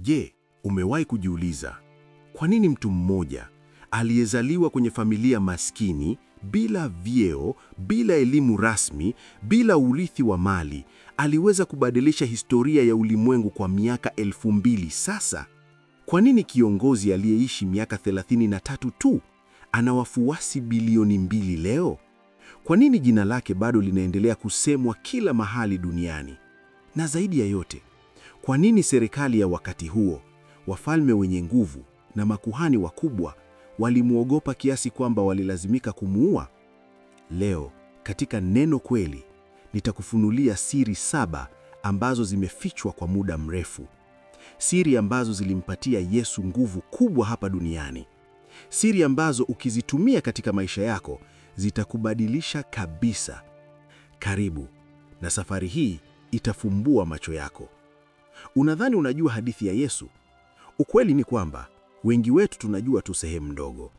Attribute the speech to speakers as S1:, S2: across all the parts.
S1: Je, umewahi kujiuliza kwa nini mtu mmoja aliyezaliwa kwenye familia maskini, bila vyeo, bila elimu rasmi, bila urithi wa mali, aliweza kubadilisha historia ya ulimwengu kwa miaka 2000 sasa? Kwa nini kiongozi aliyeishi miaka 33 tu ana wafuasi bilioni 2 leo? Kwa nini jina lake bado linaendelea kusemwa kila mahali duniani? Na zaidi ya yote, kwa nini serikali ya wakati huo, wafalme wenye nguvu na makuhani wakubwa walimwogopa kiasi kwamba walilazimika kumuua? Leo, katika Neno Kweli, nitakufunulia siri 7 ambazo zimefichwa kwa muda mrefu. Siri ambazo zilimpatia Yesu nguvu kubwa hapa duniani. Siri ambazo ukizitumia katika maisha yako zitakubadilisha kabisa. Karibu, na safari hii itafumbua macho yako. Unadhani unajua hadithi ya Yesu? Ukweli ni kwamba wengi wetu tunajua tu sehemu ndogo.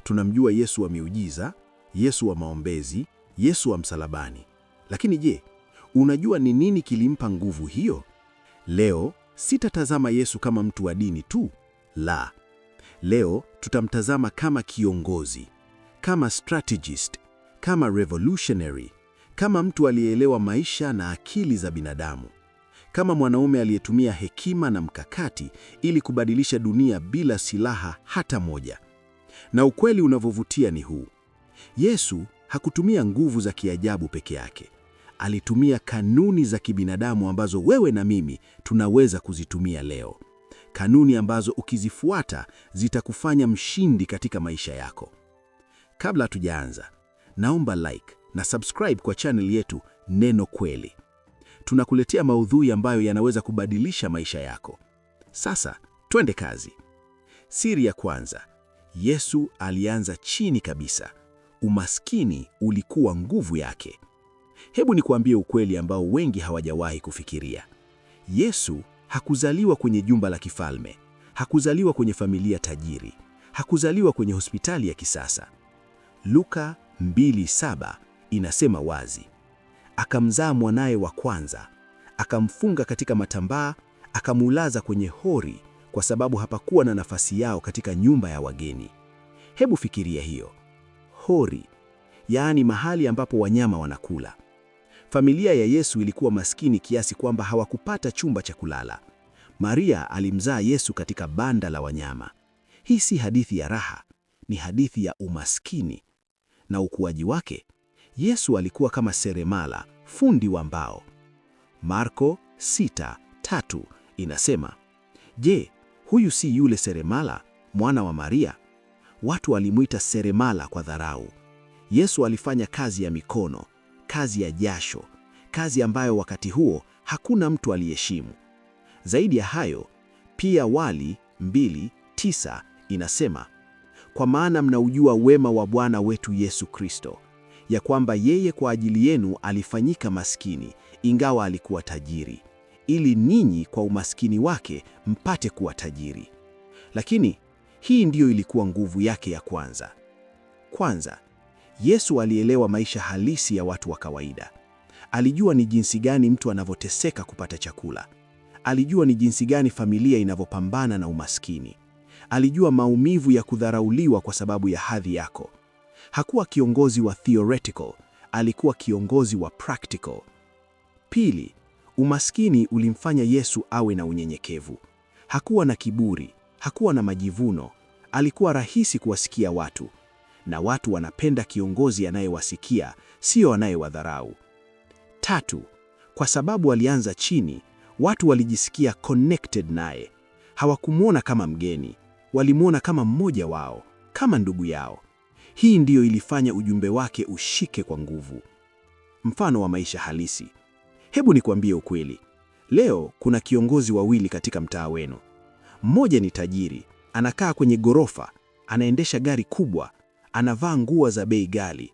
S1: Tunamjua Yesu wa miujiza, Yesu wa maombezi, Yesu wa msalabani. Lakini je, unajua ni nini kilimpa nguvu hiyo? Leo sitatazama Yesu kama mtu wa dini tu. La. Leo tutamtazama kama kiongozi, kama strategist, kama revolutionary, kama mtu aliyeelewa maisha na akili za binadamu, kama mwanaume aliyetumia hekima na mkakati ili kubadilisha dunia bila silaha hata moja. Na ukweli unavyovutia ni huu: Yesu hakutumia nguvu za kiajabu peke yake. Alitumia kanuni za kibinadamu ambazo wewe na mimi tunaweza kuzitumia leo. Kanuni ambazo ukizifuata zitakufanya mshindi katika maisha yako. Kabla hatujaanza, naomba like na subscribe kwa channel yetu Neno Kweli. Tunakuletea maudhui ambayo yanaweza kubadilisha maisha yako. Sasa, twende kazi. Siri ya kwanza: Yesu alianza chini kabisa. Umaskini ulikuwa nguvu yake. Hebu nikuambie ukweli ambao wengi hawajawahi kufikiria. Yesu hakuzaliwa kwenye jumba la kifalme, hakuzaliwa kwenye familia tajiri, hakuzaliwa kwenye hospitali ya kisasa. Luka 2:7 inasema wazi, akamzaa mwanaye wa kwanza, akamfunga katika matambaa, akamulaza kwenye hori kwa sababu hapakuwa na nafasi yao katika nyumba ya wageni. Hebu fikiria hiyo. Hori, yaani mahali ambapo wanyama wanakula. Familia ya Yesu ilikuwa maskini kiasi kwamba hawakupata chumba cha kulala. Maria alimzaa Yesu katika banda la wanyama. Hii si hadithi ya raha, ni hadithi ya umaskini. Na ukuaji wake, Yesu alikuwa kama seremala, fundi wa mbao. Marko 6:3 inasema, je, huyu si yule seremala, mwana wa Maria? Watu walimuita seremala kwa dharau. Yesu alifanya kazi ya mikono, kazi ya jasho, kazi ambayo wakati huo hakuna mtu aliheshimu. Zaidi ya hayo, pia Wali 2:9 inasema, kwa maana mnaujua wema wa Bwana wetu Yesu Kristo, ya kwamba yeye kwa ajili yenu alifanyika maskini, ingawa alikuwa tajiri, ili ninyi kwa umaskini wake mpate kuwa tajiri. Lakini hii ndiyo ilikuwa nguvu yake ya kwanza. Kwanza, Yesu alielewa maisha halisi ya watu wa kawaida. Alijua ni jinsi gani mtu anavyoteseka kupata chakula. Alijua ni jinsi gani familia inavyopambana na umaskini. Alijua maumivu ya kudharauliwa kwa sababu ya hadhi yako. Hakuwa kiongozi wa theoretical, alikuwa kiongozi wa practical. Pili, umaskini ulimfanya Yesu awe na unyenyekevu. Hakuwa na kiburi, hakuwa na majivuno. Alikuwa rahisi kuwasikia watu. Na watu wanapenda kiongozi anayewasikia, sio anayewadharau. Tatu, kwa sababu alianza chini, watu walijisikia connected naye. Hawakumuona kama mgeni, walimuona kama mmoja wao, kama ndugu yao. Hii ndiyo ilifanya ujumbe wake ushike kwa nguvu. Mfano wa maisha halisi. Hebu nikwambie ukweli. Leo kuna kiongozi wawili katika mtaa wenu. Mmoja ni tajiri, anakaa kwenye ghorofa, anaendesha gari kubwa, anavaa nguo za bei ghali.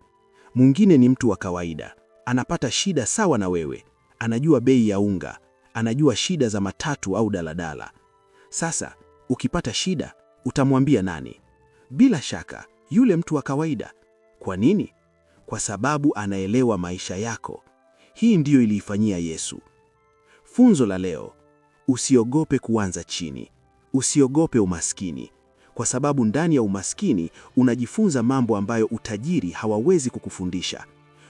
S1: Mwingine ni mtu wa kawaida, anapata shida sawa na wewe, anajua bei ya unga, anajua shida za matatu au daladala. Sasa, ukipata shida, utamwambia nani? Bila shaka, yule mtu wa kawaida. Kwa nini? Kwa sababu anaelewa maisha yako. Hii ndiyo iliifanyia Yesu. Funzo la leo:
S2: Usiogope kuanza chini. Usiogope umaskini, kwa sababu ndani ya umaskini unajifunza mambo ambayo utajiri hawawezi kukufundisha.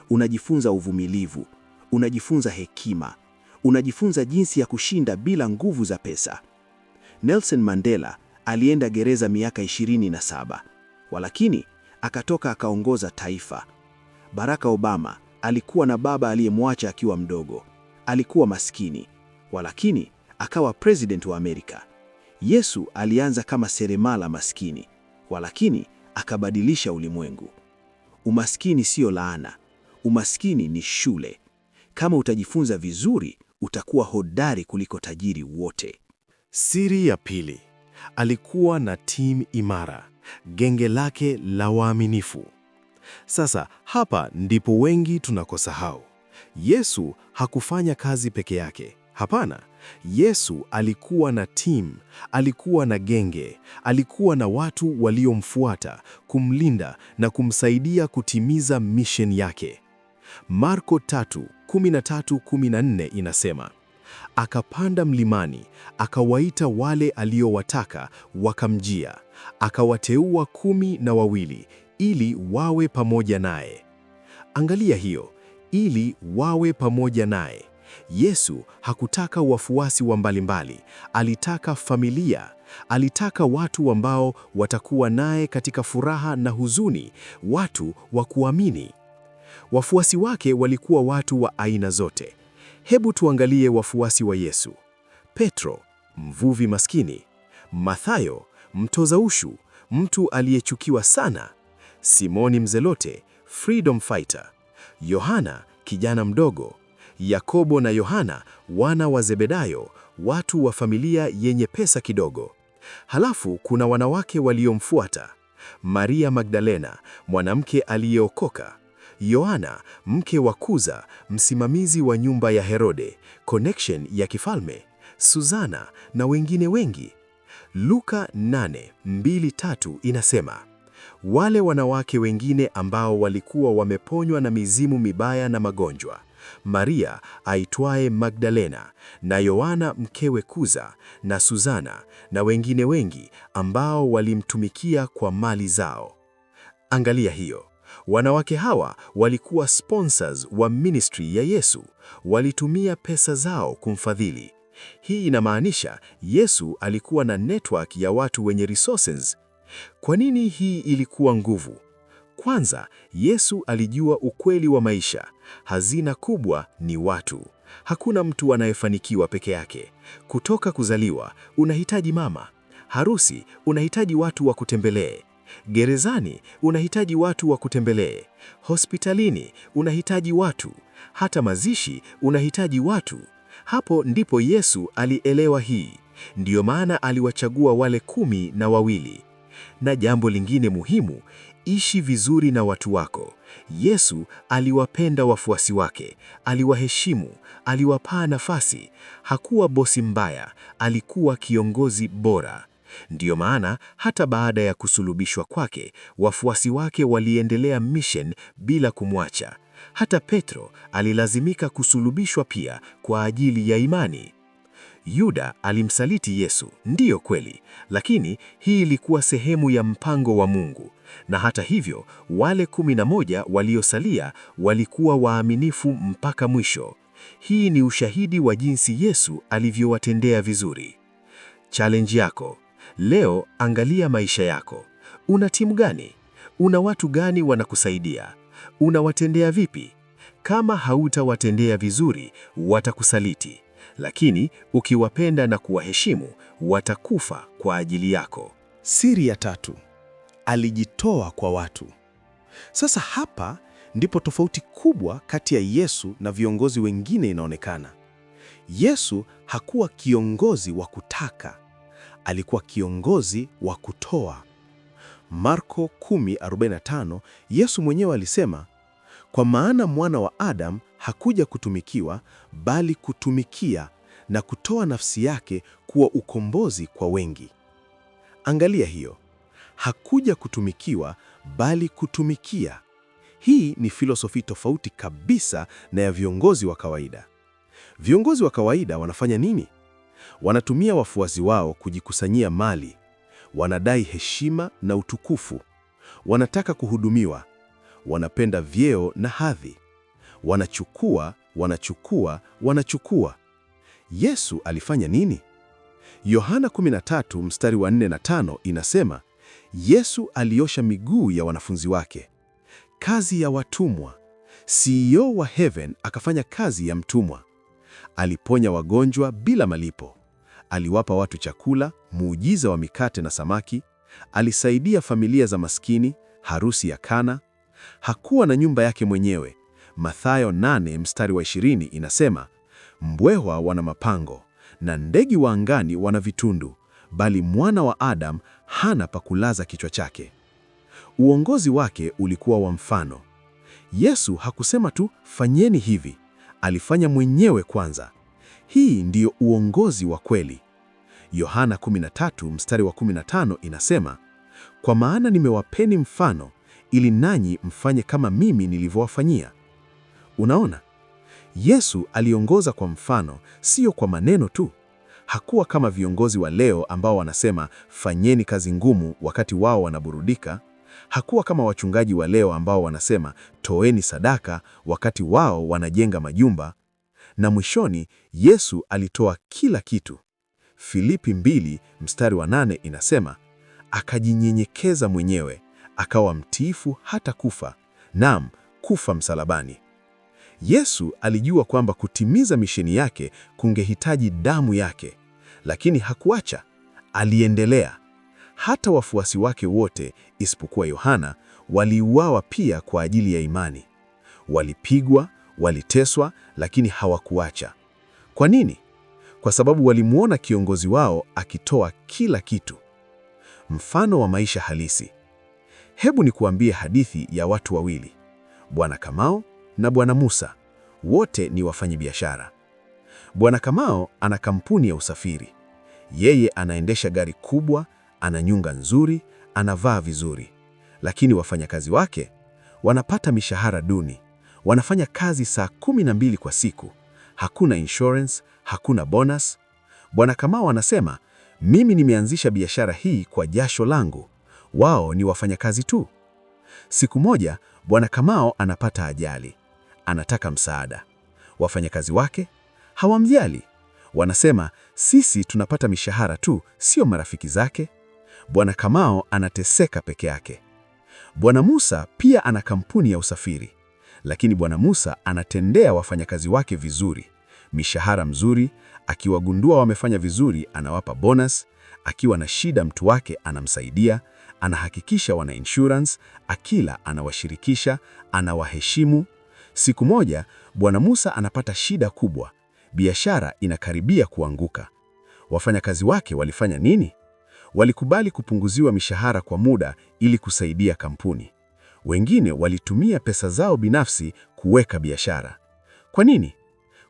S2: Unajifunza uvumilivu, unajifunza hekima, unajifunza jinsi ya kushinda bila nguvu za pesa. Nelson Mandela alienda gereza miaka 27, walakini akatoka akaongoza taifa. Barack Obama alikuwa na baba aliyemwacha akiwa mdogo. Alikuwa maskini, walakini akawa president wa Amerika. Yesu alianza kama seremala maskini, walakini akabadilisha ulimwengu. Umaskini sio laana. Umaskini ni shule. Kama utajifunza vizuri, utakuwa hodari kuliko tajiri wote.
S3: Siri ya pili, alikuwa na timu imara, genge lake la waaminifu. Sasa hapa ndipo wengi tunakosahau. Yesu hakufanya kazi peke yake. Hapana, Yesu alikuwa na timu, alikuwa na genge, alikuwa na watu waliomfuata, kumlinda na kumsaidia kutimiza mission yake. Marko 3:13-14 inasema, akapanda mlimani, akawaita wale aliowataka, wakamjia. Akawateua 12 ili wawe pamoja naye. Angalia hiyo, ili wawe pamoja naye. Yesu hakutaka wafuasi wa mbalimbali, alitaka familia. Alitaka watu ambao watakuwa naye katika furaha na huzuni, watu wa kuamini. Wafuasi wake walikuwa watu wa aina zote. Hebu tuangalie wafuasi wa Yesu. Petro, mvuvi maskini. Mathayo, mtoza ushu, mtu aliyechukiwa sana. Simoni Mzelote, freedom fighter. Yohana, kijana mdogo. Yakobo na Yohana, wana wa Zebedayo, watu wa familia yenye pesa kidogo. Halafu kuna wanawake waliomfuata. Maria Magdalena, mwanamke aliyeokoka. Yohana, mke wa Kuza, msimamizi wa nyumba ya Herode, connection ya kifalme. Suzana na wengine wengi. Luka 8:2-3 inasema, wale wanawake wengine ambao walikuwa wameponywa na mizimu mibaya na magonjwa. Maria aitwaye Magdalena, na Yohana mkewe Kuza, na Suzana na wengine wengi ambao walimtumikia kwa mali zao. Angalia hiyo. Wanawake hawa walikuwa sponsors wa ministry ya Yesu. Walitumia pesa zao kumfadhili. Hii inamaanisha Yesu alikuwa na network ya watu wenye resources. Kwa nini hii ilikuwa nguvu? Kwanza, Yesu alijua ukweli wa maisha. Hazina kubwa ni watu. Hakuna mtu anayefanikiwa peke yake. Kutoka kuzaliwa, unahitaji mama. Harusi, unahitaji watu wa kutembelee. Gerezani, unahitaji watu wa kutembelee. Hospitalini, unahitaji watu. Hata mazishi, unahitaji watu. Hapo ndipo Yesu alielewa hii. Ndiyo maana aliwachagua wale 12. Na jambo lingine muhimu, ishi vizuri na watu wako. Yesu aliwapenda wafuasi wake, aliwaheshimu, aliwapa nafasi. Hakuwa bosi mbaya, alikuwa kiongozi bora. Ndiyo maana hata baada ya kusulubishwa kwake, wafuasi wake waliendelea mission bila kumwacha. Hata Petro alilazimika kusulubishwa pia kwa ajili ya imani. Yuda alimsaliti Yesu, ndiyo kweli, lakini hii ilikuwa sehemu ya mpango wa Mungu. Na hata hivyo, wale 11 waliosalia walikuwa waaminifu mpaka mwisho. Hii ni ushahidi wa jinsi Yesu alivyowatendea vizuri. Challenge yako leo, angalia maisha yako. Una timu gani? Una watu gani wanakusaidia? Unawatendea vipi? Kama hautawatendea vizuri, watakusaliti. Lakini ukiwapenda na kuwaheshimu, watakufa kwa ajili yako.
S1: Siri ya 3, alijitoa kwa watu. Sasa hapa ndipo tofauti kubwa kati ya Yesu na viongozi wengine inaonekana. Yesu hakuwa kiongozi wa kutaka, alikuwa kiongozi wa kutoa. Marko 10:45, Yesu mwenyewe alisema, kwa maana mwana wa Adamu hakuja kutumikiwa, bali kutumikia na kutoa nafsi yake kuwa ukombozi kwa wengi. Angalia hiyo. Hakuja kutumikiwa, bali kutumikia. Hii ni filosofi tofauti kabisa na ya viongozi wa kawaida. Viongozi wa kawaida wanafanya nini?
S3: Wanatumia wafuasi wao kujikusanyia mali. Wanadai heshima na utukufu. Wanataka kuhudumiwa. Wanapenda vyeo na hadhi. Wanachukua, wanachukua, wanachukua. Yesu alifanya nini? Yohana 13 mstari wa 4 na 5 inasema, Yesu aliosha miguu ya wanafunzi wake. Kazi ya watumwa. CEO wa Heaven akafanya kazi ya mtumwa. Aliponya wagonjwa bila malipo. Aliwapa watu chakula, muujiza wa mikate na samaki. Alisaidia familia za maskini, harusi ya Kana. Hakuwa na nyumba yake mwenyewe. Mathayo 8 mstari wa 20 inasema, mbweha wana mapango na ndege wa angani wana vitundu, bali mwana wa Adam hana pa kulaza kichwa chake. Uongozi wake ulikuwa wa mfano. Yesu hakusema tu fanyeni hivi, alifanya mwenyewe kwanza. Hii ndiyo uongozi wa kweli. Yohana 13 mstari wa 15 inasema, kwa maana nimewapeni mfano ili nanyi mfanye kama mimi nilivyowafanyia. Unaona? Yesu aliongoza kwa mfano, sio kwa maneno tu. Hakuwa kama viongozi wa leo ambao wanasema fanyeni kazi ngumu wakati wao wanaburudika. Hakuwa kama wachungaji wa leo ambao wanasema toeni sadaka wakati wao wanajenga majumba. Na mwishoni, Yesu alitoa kila kitu. Filipi 2 mstari wa 8 inasema, akajinyenyekeza mwenyewe, akawa mtiifu hata kufa, naam, kufa msalabani. Yesu alijua kwamba kutimiza misheni yake kungehitaji damu yake, lakini hakuacha, aliendelea. Hata wafuasi wake wote isipokuwa Yohana waliuawa pia kwa ajili ya imani. Walipigwa, waliteswa, lakini hawakuacha. Kwa nini? Kwa sababu walimuona kiongozi wao akitoa kila kitu. Mfano wa maisha halisi. Hebu nikuambie hadithi ya watu wawili, Bwana Kamao na Bwana Musa. Wote ni wafanyabiashara. Bwana Kamao ana kampuni ya usafiri. Yeye anaendesha gari kubwa, ana nyumba nzuri, anavaa vizuri. Lakini wafanyakazi wake wanapata mishahara duni. Wanafanya kazi saa 12 kwa siku. Hakuna insurance, hakuna bonus. Bwana Kamao anasema, mimi nimeanzisha biashara hii kwa jasho langu. Wao ni wafanyakazi tu. Siku moja, Bwana Kamao anapata ajali. Anataka msaada. Wafanyakazi wake hawamjali. Wanasema, sisi tunapata mishahara tu, sio marafiki zake. Bwana Kamao anateseka peke yake. Bwana Musa pia ana kampuni ya usafiri. Lakini Bwana Musa anatendea wafanyakazi wake vizuri. Mishahara mzuri, akiwagundua wamefanya vizuri anawapa bonus, akiwa na shida mtu wake anamsaidia, anahakikisha wana insurance, akila anawashirikisha, anawaheshimu. Siku moja, Bwana Musa anapata shida kubwa. Biashara inakaribia kuanguka. Wafanyakazi wake walifanya nini? Walikubali kupunguziwa mishahara kwa muda ili kusaidia kampuni. Wengine walitumia pesa zao binafsi kuweka biashara. Kwa nini?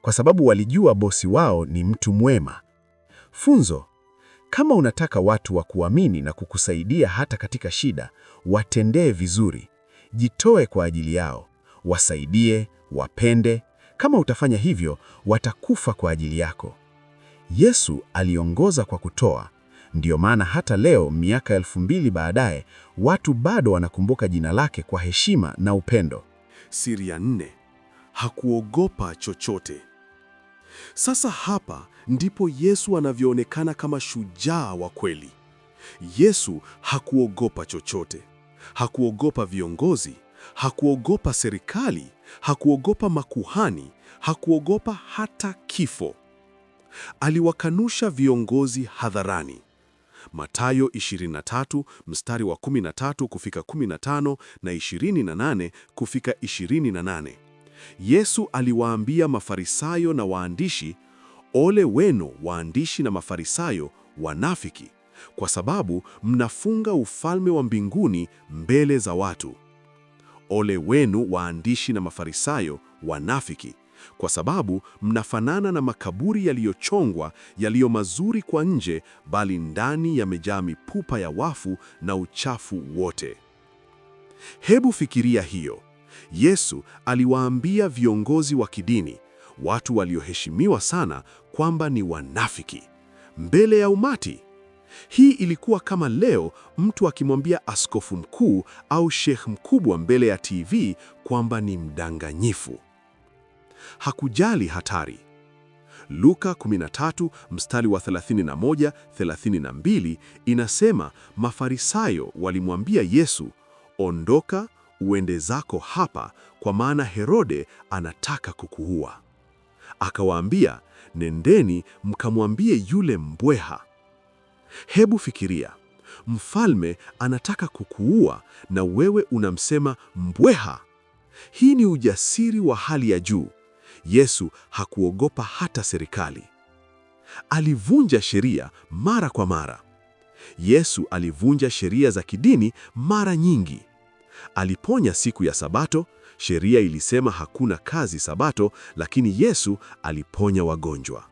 S3: Kwa sababu walijua bosi wao ni mtu mwema. Funzo: kama unataka watu wa kuamini na kukusaidia hata katika shida, watendee vizuri. Jitoe kwa ajili yao. Wasaidie, wapende. Kama utafanya hivyo, watakufa kwa ajili yako. Yesu aliongoza kwa kutoa. Ndiyo maana hata leo, miaka 2000 baadaye, watu bado wanakumbuka jina lake kwa heshima na upendo.
S1: Siri ya 4: hakuogopa chochote. Sasa hapa ndipo Yesu anavyoonekana kama shujaa wa kweli. Yesu hakuogopa chochote. Hakuogopa viongozi, hakuogopa serikali, hakuogopa makuhani, hakuogopa hata kifo. Aliwakanusha viongozi hadharani. Mathayo 23 mstari wa 13 kufika 15 na 28 kufika 28. Yesu aliwaambia Mafarisayo na waandishi, ole wenu waandishi na Mafarisayo wanafiki, kwa sababu mnafunga ufalme wa mbinguni mbele za watu. Ole wenu waandishi na Mafarisayo wanafiki, kwa sababu mnafanana na makaburi yaliyochongwa, yaliyo mazuri kwa nje, bali ndani yamejaa mipupa ya wafu na uchafu wote. Hebu fikiria hiyo. Yesu aliwaambia viongozi wa kidini, watu walioheshimiwa sana, kwamba ni wanafiki. mbele ya umati. Hii ilikuwa kama leo mtu akimwambia askofu mkuu au sheikh mkubwa mbele ya TV kwamba ni mdanganyifu. Hakujali hatari. Luka 13 mstari wa 31-32 inasema Mafarisayo walimwambia Yesu, "Ondoka, uende zako hapa, kwa maana Herode anataka kukuua." Akawaambia, "Nendeni mkamwambie yule mbweha." Hebu fikiria, mfalme anataka kukuua na wewe unamsema mbweha. Hii ni ujasiri wa hali ya juu. Yesu hakuogopa hata serikali. Alivunja sheria mara kwa mara. Yesu alivunja sheria za kidini mara nyingi. Aliponya siku ya Sabato. Sheria ilisema hakuna kazi Sabato, lakini Yesu aliponya wagonjwa.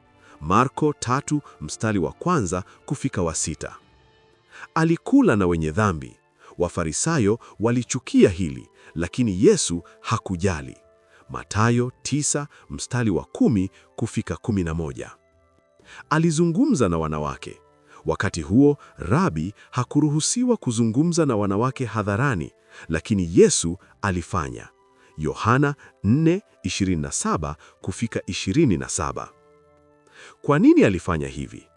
S1: Marko 3 mstari wa 1 kufika wa 6. Alikula na wenye dhambi. Wafarisayo walichukia hili, lakini Yesu hakujali. Mathayo 9 mstari wa 10 kufika 11. Alizungumza na wanawake. Wakati huo Rabi hakuruhusiwa kuzungumza na wanawake hadharani, lakini Yesu alifanya. Yohana 4:27 kufika 27. Kwa nini alifanya hivi?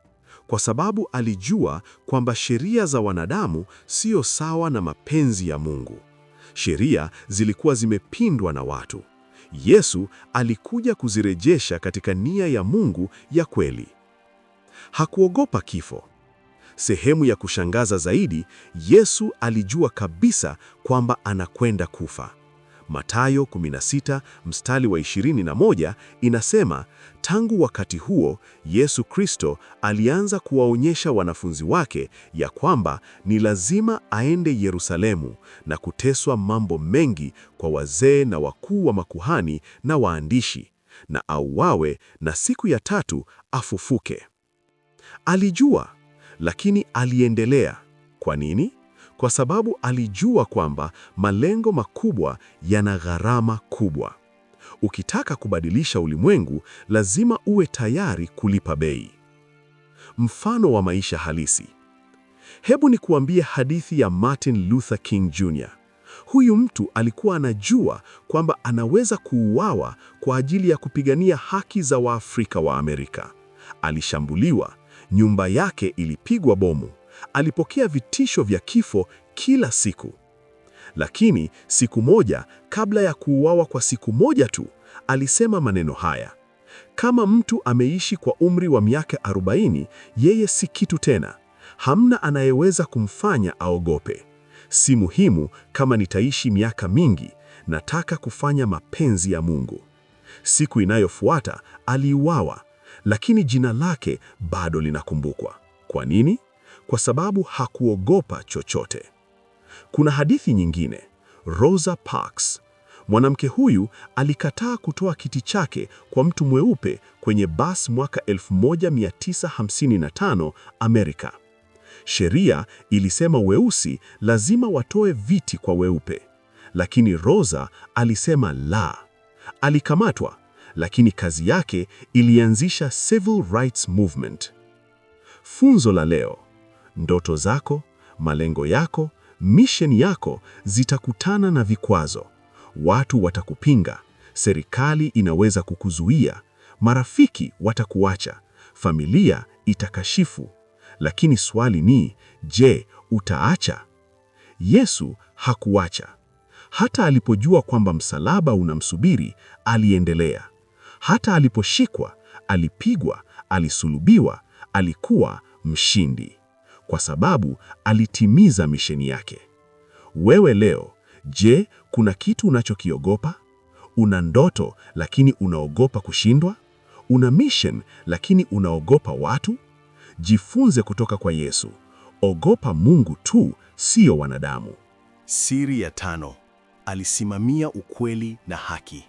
S1: Kwa sababu alijua kwamba sheria za wanadamu sio sawa na mapenzi ya Mungu. Sheria zilikuwa zimepindwa na watu. Yesu alikuja kuzirejesha katika nia ya Mungu ya kweli. Hakuogopa kifo. Sehemu ya kushangaza zaidi, Yesu alijua kabisa kwamba anakwenda kufa. Mathayo 16 mstari wa 21 inasema, tangu wakati huo Yesu Kristo alianza kuwaonyesha wanafunzi wake ya kwamba ni lazima aende Yerusalemu na kuteswa mambo mengi kwa wazee na wakuu wa makuhani na waandishi, na auawe na siku ya tatu afufuke. Alijua, lakini aliendelea. Kwa nini? Kwa sababu alijua kwamba malengo makubwa yana gharama kubwa. Ukitaka kubadilisha ulimwengu, lazima uwe tayari kulipa bei. Mfano wa maisha halisi. Hebu nikuambie hadithi ya Martin Luther King Jr. Huyu mtu alikuwa anajua kwamba anaweza kuuawa kwa ajili ya kupigania haki za Waafrika wa Amerika. Alishambuliwa, nyumba yake ilipigwa bomu. Alipokea vitisho vya kifo kila siku. Lakini siku moja, kabla ya kuuawa kwa siku moja tu, alisema maneno haya: kama mtu ameishi kwa umri wa miaka 40, yeye si kitu tena. Hamna anayeweza kumfanya aogope. Si muhimu kama nitaishi miaka mingi, nataka kufanya mapenzi ya Mungu. Siku inayofuata aliuawa, lakini jina lake bado linakumbukwa. Kwa nini? Kwa sababu hakuogopa chochote. Kuna hadithi nyingine, Rosa Parks. Mwanamke huyu alikataa kutoa kiti chake kwa mtu mweupe kwenye basi mwaka 1955 Amerika. Sheria ilisema weusi lazima watoe viti kwa weupe, lakini Rosa alisema la. Alikamatwa, lakini kazi yake ilianzisha Civil Rights Movement. Funzo la leo: ndoto zako, malengo yako, mission yako zitakutana na vikwazo. Watu watakupinga, serikali inaweza kukuzuia, marafiki watakuacha, familia itakashifu. Lakini swali ni, je, utaacha? Yesu hakuacha. Hata alipojua kwamba msalaba unamsubiri, aliendelea. Hata aliposhikwa, alipigwa, alisulubiwa, alikuwa mshindi, kwa sababu alitimiza misheni yake. Wewe leo, je, kuna kitu unachokiogopa? Una ndoto lakini unaogopa kushindwa? Una mission lakini unaogopa watu? Jifunze kutoka kwa Yesu. Ogopa Mungu tu, sio wanadamu.
S3: Siri ya 5: alisimamia ukweli na haki.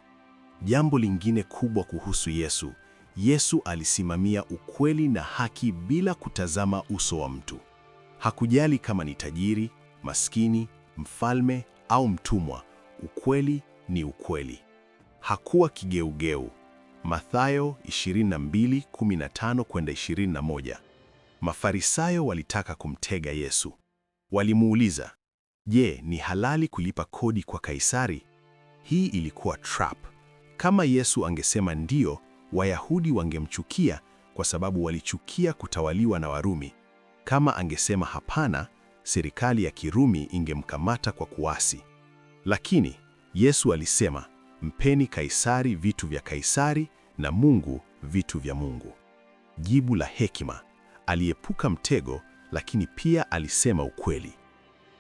S3: Jambo lingine kubwa kuhusu Yesu, Yesu alisimamia ukweli na haki bila kutazama uso wa mtu. Hakujali kama ni tajiri, maskini, mfalme au mtumwa. Ukweli ni ukweli. Hakuwa kigeugeu. Mathayo 22:15-21. Mafarisayo walitaka kumtega Yesu. Walimuuliza, "Je, ni halali kulipa kodi kwa Kaisari?" Hii ilikuwa trap. Kama Yesu angesema ndio, Wayahudi wangemchukia kwa sababu walichukia kutawaliwa na Warumi. Kama angesema hapana, serikali ya Kirumi ingemkamata kwa kuasi. Lakini Yesu alisema, "Mpeni Kaisari vitu vya Kaisari na Mungu vitu vya Mungu." Jibu la hekima. Aliepuka mtego, lakini pia alisema ukweli.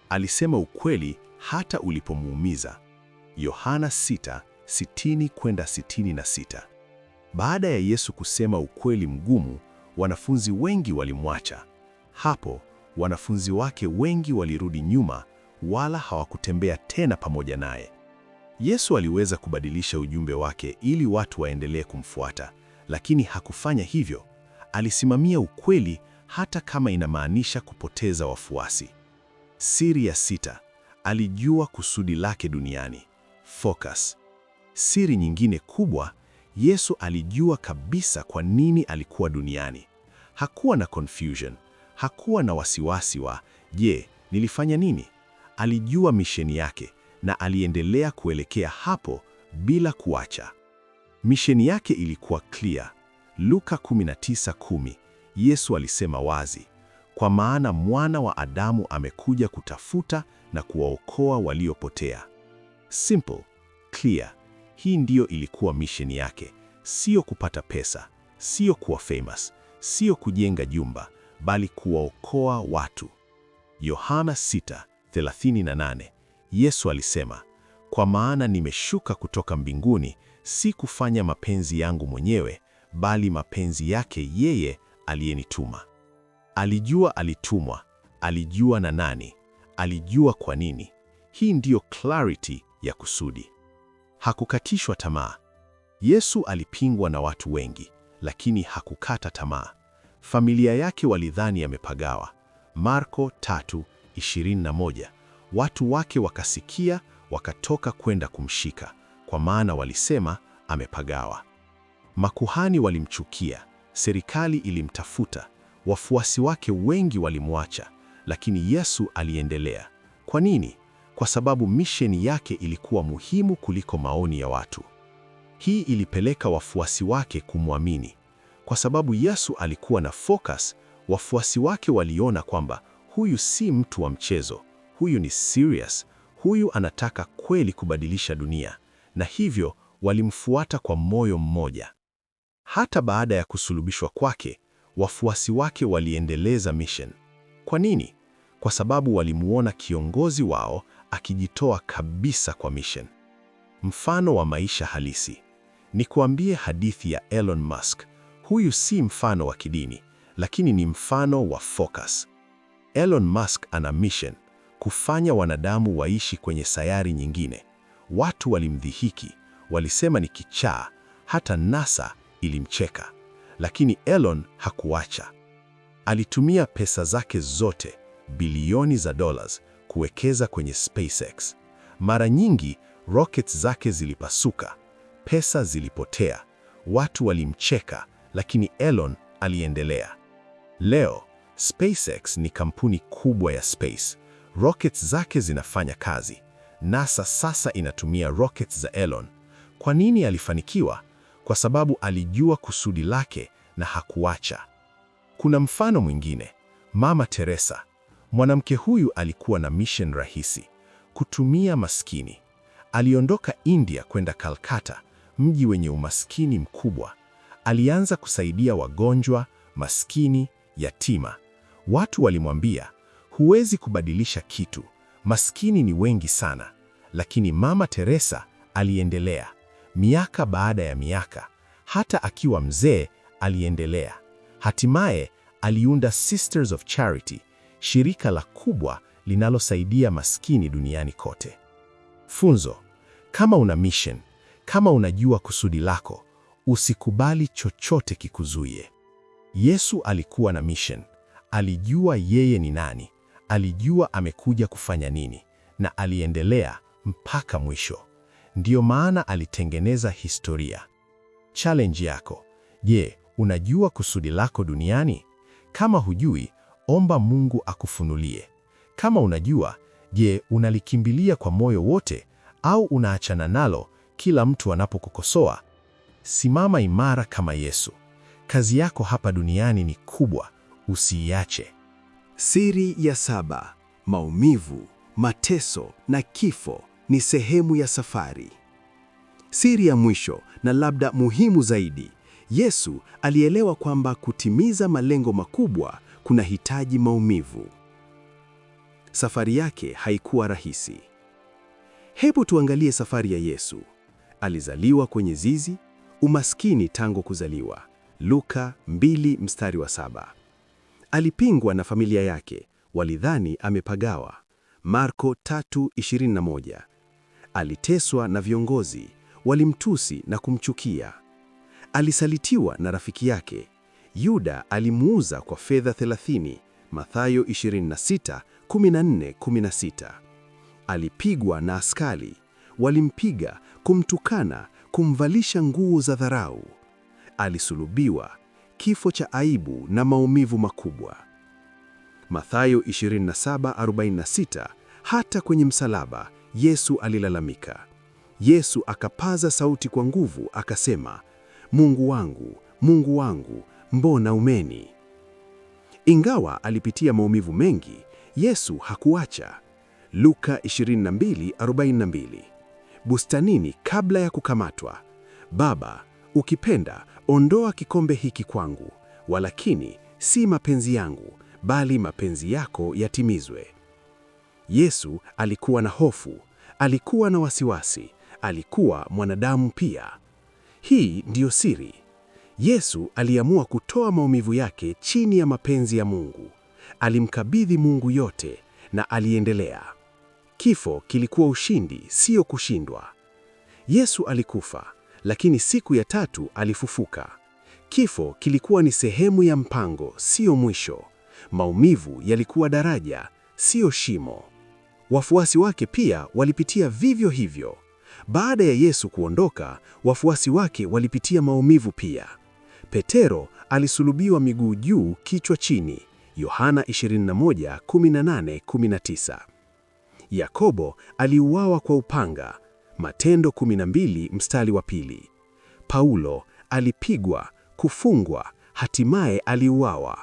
S3: Alisema ukweli hata ulipomuumiza. Yohana 6:60-66. Baada ya Yesu kusema ukweli mgumu, wanafunzi wengi walimwacha. Hapo, wanafunzi wake wengi walirudi nyuma, wala hawakutembea tena pamoja naye. Yesu aliweza kubadilisha ujumbe wake ili watu waendelee kumfuata, lakini hakufanya hivyo. Alisimamia ukweli hata kama inamaanisha kupoteza wafuasi. Siri ya 6. Alijua kusudi lake duniani. Focus. Siri nyingine kubwa, Yesu alijua kabisa kwa nini alikuwa duniani. Hakuwa na confusion, hakuwa na wasiwasi wa, "Je, nilifanya nini?" Alijua misheni yake na aliendelea kuelekea hapo bila kuacha. Misheni yake ilikuwa clear. Luka 19:10, Yesu alisema wazi, "Kwa maana Mwana wa Adamu amekuja kutafuta na kuwaokoa waliopotea." Simple, clear. Hii ndiyo ilikuwa misheni yake, sio kupata pesa, sio kuwa famous, sio kujenga jumba, bali kuwaokoa watu. Yohana 6:38, Yesu alisema, "Kwa maana nimeshuka kutoka mbinguni, si kufanya mapenzi yangu mwenyewe, bali mapenzi yake yeye aliyenituma." Alijua alitumwa, alijua na nani, alijua kwa nini. Hii ndiyo clarity ya kusudi. Hakukatishwa tamaa. Yesu alipingwa na watu wengi, lakini hakukata tamaa. Familia yake walidhani amepagawa. Marko 3:21. Watu wake wakasikia, wakatoka kwenda kumshika, kwa maana walisema amepagawa. Makuhani walimchukia, serikali ilimtafuta, wafuasi wake wengi walimwacha, lakini Yesu aliendelea. Kwa nini? Kwa sababu misheni yake ilikuwa muhimu kuliko maoni ya watu. Hii ilipeleka wafuasi wake kumwamini. Kwa sababu Yesu alikuwa na focus, wafuasi wake waliona kwamba huyu si mtu wa mchezo, huyu ni serious, huyu anataka kweli kubadilisha dunia, na hivyo walimfuata kwa moyo mmoja. Hata baada ya kusulubishwa kwake, wafuasi wake waliendeleza mission. Kwa nini? Kwa sababu walimuona kiongozi wao akijitoa kabisa kwa mission. Mfano wa maisha halisi. Nikuambie hadithi ya Elon Musk. Huyu si mfano wa kidini, lakini ni mfano wa focus. Elon Musk ana mission, kufanya wanadamu waishi kwenye sayari nyingine. Watu walimdhihaki, walisema ni kichaa, hata NASA ilimcheka. Lakini Elon hakuacha. Alitumia pesa zake zote, bilioni za dollars, kuwekeza kwenye SpaceX. Mara nyingi rockets zake zilipasuka, pesa zilipotea, watu walimcheka, lakini Elon aliendelea. Leo SpaceX ni kampuni kubwa ya space. Rockets zake zinafanya kazi. NASA sasa inatumia rockets za Elon. Kwa nini alifanikiwa? Kwa sababu alijua kusudi lake na hakuacha. Kuna mfano mwingine, Mama Teresa. Mwanamke huyu alikuwa na mission rahisi, kutumia maskini. Aliondoka India kwenda Calcutta, mji wenye umaskini mkubwa. Alianza kusaidia wagonjwa, maskini, yatima. Watu walimwambia, "Huwezi kubadilisha kitu, maskini ni wengi sana." Lakini Mama Teresa aliendelea, miaka baada ya miaka. Hata akiwa mzee aliendelea. Hatimaye aliunda Sisters of Charity, shirika la kubwa linalosaidia maskini duniani kote. Funzo: kama una mission, kama unajua kusudi lako, usikubali chochote kikuzuie. Yesu alikuwa na mission. Alijua yeye ni nani, alijua amekuja kufanya nini, na aliendelea mpaka mwisho. Ndiyo maana alitengeneza historia. Challenge yako: je, unajua kusudi lako duniani? Kama hujui, omba Mungu akufunulie. Kama unajua, je, unalikimbilia kwa moyo wote au unaachana nalo kila mtu anapokukosoa? Simama imara kama Yesu. Kazi yako hapa duniani ni kubwa, usiiache.
S2: Siri ya 7: maumivu, mateso na kifo ni sehemu ya safari. Siri ya mwisho na labda muhimu zaidi, Yesu alielewa kwamba kutimiza malengo makubwa kunahitaji maumivu. Safari yake haikuwa rahisi. Hebu tuangalie safari ya Yesu. Alizaliwa kwenye zizi, umaskini tangu kuzaliwa. Luka 2:7. Alipingwa na familia yake, walidhani amepagawa. Marko 3:21. Aliteswa na viongozi, walimtusi na kumchukia. Alisalitiwa na rafiki yake. Yuda alimuuza kwa fedha 30. Mathayo 26:14-16. Alipigwa na askari, walimpiga, kumtukana, kumvalisha nguo za dharau. Alisulubiwa, kifo cha aibu na maumivu makubwa. Mathayo 27:46. Hata kwenye msalaba, Yesu alilalamika. Yesu akapaza sauti kwa nguvu akasema, Mungu wangu, Mungu wangu, mbona umeni? Ingawa alipitia maumivu mengi, Yesu hakuacha. Luka 22:42. Bustanini kabla ya kukamatwa, Baba, ukipenda, ondoa kikombe hiki kwangu, walakini si mapenzi yangu, bali mapenzi yako yatimizwe. Yesu alikuwa na hofu, alikuwa na wasiwasi, alikuwa mwanadamu pia. Hii ndiyo siri. Yesu aliamua kutoa maumivu yake chini ya mapenzi ya Mungu. Alimkabidhi Mungu yote na aliendelea. Kifo kilikuwa ushindi, sio kushindwa. Yesu alikufa, lakini siku ya 3 alifufuka. Kifo kilikuwa ni sehemu ya mpango, sio mwisho. Maumivu yalikuwa daraja, sio shimo. Wafuasi wake pia walipitia vivyo hivyo. Baada ya Yesu kuondoka, wafuasi wake walipitia maumivu pia. Petero alisulubiwa miguu juu, kichwa chini. Yohana 21:18-19. Yakobo aliuawa kwa upanga. Matendo 12:2. Paulo alipigwa, kufungwa, hatimaye aliuawa.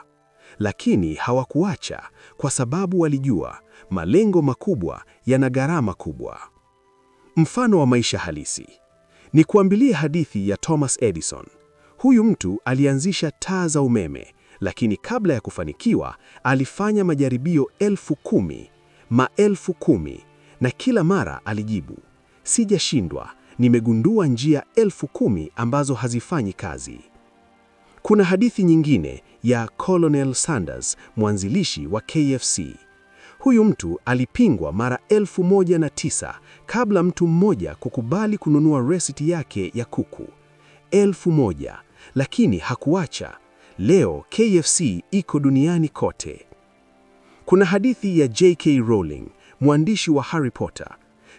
S2: Lakini hawakuacha kwa sababu walijua malengo makubwa yana gharama kubwa. Mfano wa maisha halisi. Nikuambilie hadithi ya Thomas Edison. Huyu mtu alianzisha taa za umeme, lakini kabla ya kufanikiwa, alifanya majaribio 10,000, na kila mara alijibu, sijashindwa, nimegundua njia 10,000 ambazo hazifanyi kazi. Kuna hadithi nyingine ya Colonel Sanders, mwanzilishi wa KFC. Huyu mtu alipingwa mara 1009 kabla mtu mmoja kukubali kununua resiti yake ya kuku. 1000, lakini hakuacha. Leo KFC iko duniani kote. Kuna hadithi ya J.K. Rowling, mwandishi wa Harry Potter.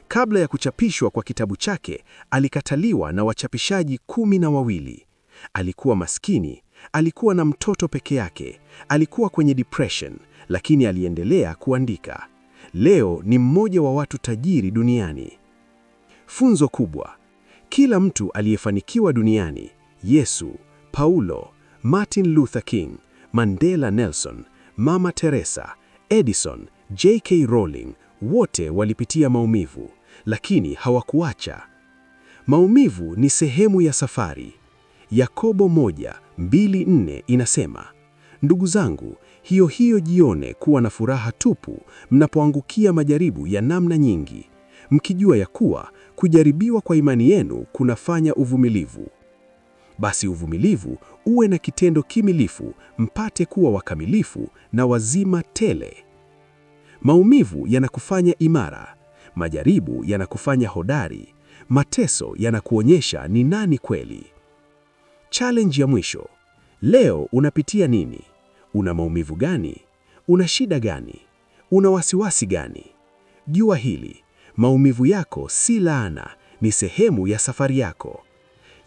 S2: Kabla ya kuchapishwa kwa kitabu chake, alikataliwa na wachapishaji 12. Alikuwa maskini, alikuwa na mtoto peke yake, alikuwa kwenye depression, lakini aliendelea kuandika. Leo ni mmoja wa watu tajiri duniani. Funzo kubwa. Kila mtu aliyefanikiwa duniani, Yesu, Paulo, Martin Luther King, Mandela Nelson, Mama Teresa, Edison, J.K. Rowling, wote walipitia maumivu, lakini hawakuacha. Maumivu ni sehemu ya safari. Yakobo 1:2-4 inasema, ndugu zangu, hiyo jione kuwa na furaha tupu mnapoangukia majaribu ya namna nyingi, mkijua ya kuwa kujaribiwa kwa imani yenu kunafanya uvumilivu. Basi uvumilivu uwe na kitendo kimilifu, mpate kuwa wakamilifu na wazima tele. Maumivu yanakufanya imara, majaribu yanakufanya hodari, mateso yanakuonyesha ni nani kweli. Challenge ya mwisho. Leo unapitia nini? Una maumivu gani? Una shida gani? Una wasiwasi gani? Jua hili, maumivu yako si laana, ni sehemu ya safari yako.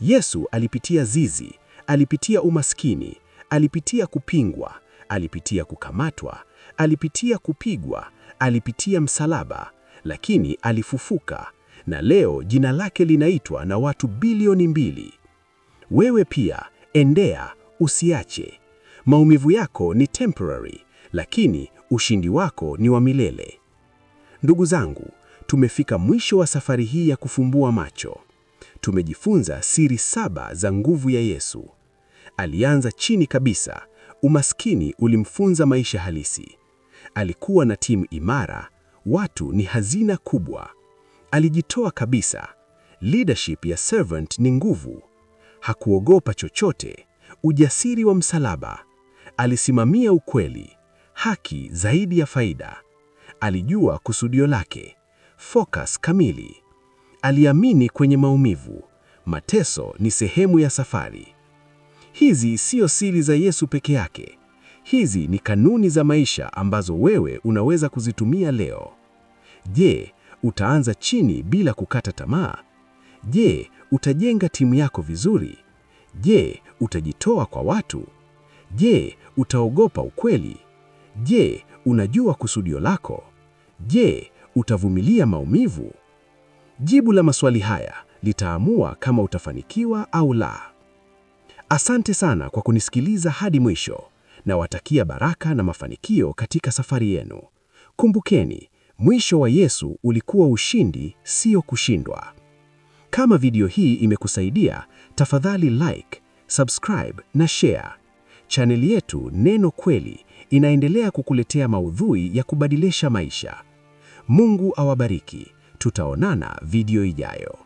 S2: Yesu alipitia zizi, alipitia umaskini, alipitia kupingwa,
S1: alipitia kukamatwa, alipitia kupigwa, alipitia msalaba, lakini alifufuka, na leo jina lake linaitwa na watu bilioni 2. Wewe pia, endea, usiache. Maumivu yako ni temporary, lakini ushindi wako ni wa milele. Ndugu zangu, tumefika mwisho wa safari hii ya kufumbua macho. Tumejifunza siri 7 za nguvu ya Yesu. Alianza chini kabisa. Umaskini ulimfunza maisha halisi. Alikuwa na timu imara. Watu ni hazina kubwa. Alijitoa kabisa. Leadership ya servant ni nguvu. Hakuogopa chochote. Ujasiri wa msalaba. Alisimamia ukweli, haki zaidi ya faida. Alijua kusudio lake, focus kamili. Aliamini kwenye maumivu. Mateso ni sehemu ya safari. Hizi sio siri za Yesu peke yake. Hizi ni kanuni za maisha ambazo wewe unaweza kuzitumia leo. Je, utaanza chini bila kukata tamaa? Je, utajenga timu yako vizuri? Je, utajitoa kwa watu? Je, utaogopa ukweli? Je, unajua kusudio lako? Je, utavumilia maumivu? Jibu la maswali haya litaamua kama utafanikiwa au la. Asante sana kwa kunisikiliza hadi mwisho. Nawatakia baraka na mafanikio katika safari yenu. Kumbukeni, mwisho wa Yesu ulikuwa ushindi, sio kushindwa. Kama video hii imekusaidia, tafadhali like, subscribe na share. Chaneli yetu Neno Kweli inaendelea kukuletea maudhui ya kubadilisha maisha. Mungu awabariki. Tutaonana video ijayo.